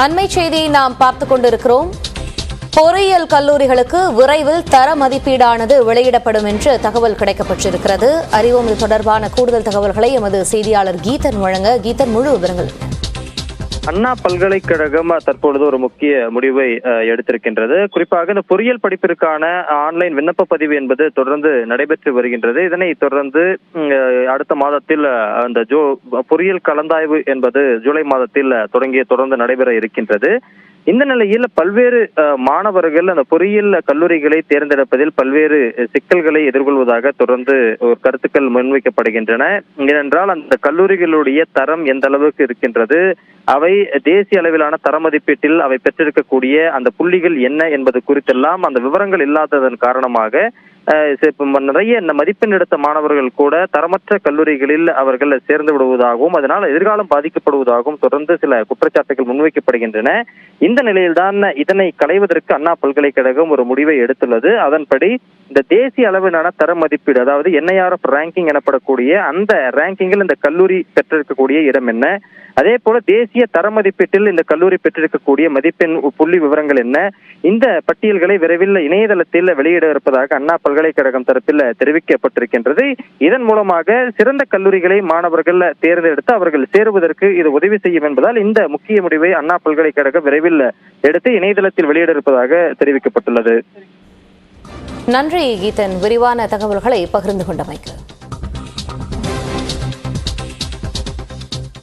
அண்மை செய்தியை நாம் பார்த்துக் கொண்டிருக்கிறோம். பொறியியல் கல்லூரிகளுக்கு விரைவில் தர மதிப்பீடானது வெளியிடப்படும் என்று தகவல் கிடைக்கப்பட்டிருக்கிறது. அறிவோம் இது தொடர்பான கூடுதல் தகவல்களை எமது செய்தியாளர் கீதன் வழங்க. கீதன், முழு விவரங்கள். அண்ணா பல்கலைக்கழகம் தற்பொழுது ஒரு முக்கிய முடிவை எடுத்திருக்கின்றது. குறிப்பாக இந்த பொறியியல் படிப்பிற்கான ஆன்லைன் விண்ணப்ப பதிவு என்பது தொடர்ந்து நடைபெற்று வருகின்றது. இதனை தொடர்ந்து அடுத்த மாதத்தில் அந்த பொறியியல் கலந்தாய்வு என்பது ஜூலை மாதத்தில் தொடர்ந்து நடைபெற இருக்கின்றது. இந்த நிலையில் பல்வேறு மாணவர்கள் அந்த பொறியியல் கல்லூரிகளை தேர்ந்தெடுப்பதில் பல்வேறு சிக்கல்களை எதிர்கொள்வதாக தொடர்ந்து ஒரு கருத்துக்கள் முன்வைக்கப்படுகின்றன. ஏனென்றால் அந்த கல்லூரிகளுடைய தரம் எந்த அளவுக்கு இருக்கின்றது, அவை தேசிய அளவிலான தர மதிப்பீட்டில் அவை பெற்றிருக்கக்கூடிய அந்த புள்ளிகள் என்ன என்பது குறித்தெல்லாம் அந்த விவரங்கள் இல்லாததன் காரணமாக நிறைய மதிப்பெண் எடுத்த மாணவர்கள் கூட தரமற்ற கல்லூரிகளில் அவர்கள் சேர்ந்து விடுவதாகவும் அதனால் எதிர்காலம் பாதிக்கப்படுவதாகவும் தொடர்ந்து சில குற்றச்சாட்டுகள் முன்வைக்கப்படுகின்றன. இந்த நிலையில்தான் இதனை களைவதற்கு அண்ணா பல்கலைக்கழகம் ஒரு முடிவை எடுத்துள்ளது. அதன்படி இந்த தேசிய அளவிலான தர மதிப்பீடு, அதாவது NIRF ரேங்கிங் எனப்படக்கூடிய அந்த ரேங்கிங்கில் இந்த கல்லூரி பெற்றிருக்கக்கூடிய இடம் என்ன, அதே போல தேசிய தர மதிப்பீட்டில் இந்த கல்லூரி பெற்றிருக்கக்கூடிய மதிப்பெண் புள்ளி விவரங்கள் என்ன, இந்த பட்டியல்களை விரைவில் இணையதளத்தில் வெளியிட இருப்பதாக அண்ணா பல்கலைக்கழகம் தரப்பில் தெரிவிக்கப்பட்டிருக்கின்றது. இதன் மூலமாக சிறந்த கல்லூரிகளை மாணவர்கள் தேர்ந்தெடுத்து அவர்கள் சேருவதற்கு இது உதவி செய்யும் என்பதால் இந்த முக்கிய முடிவை அண்ணா பல்கலைக்கழகம் விரைவில் எடுத்து இணையதளத்தில் வெளியிட இருப்பதாக தெரிவிக்கப்பட்டுள்ளது. நன்றி கீதன், விரிவான தகவல்களை பகிர்ந்து கொண்டமைக்கு.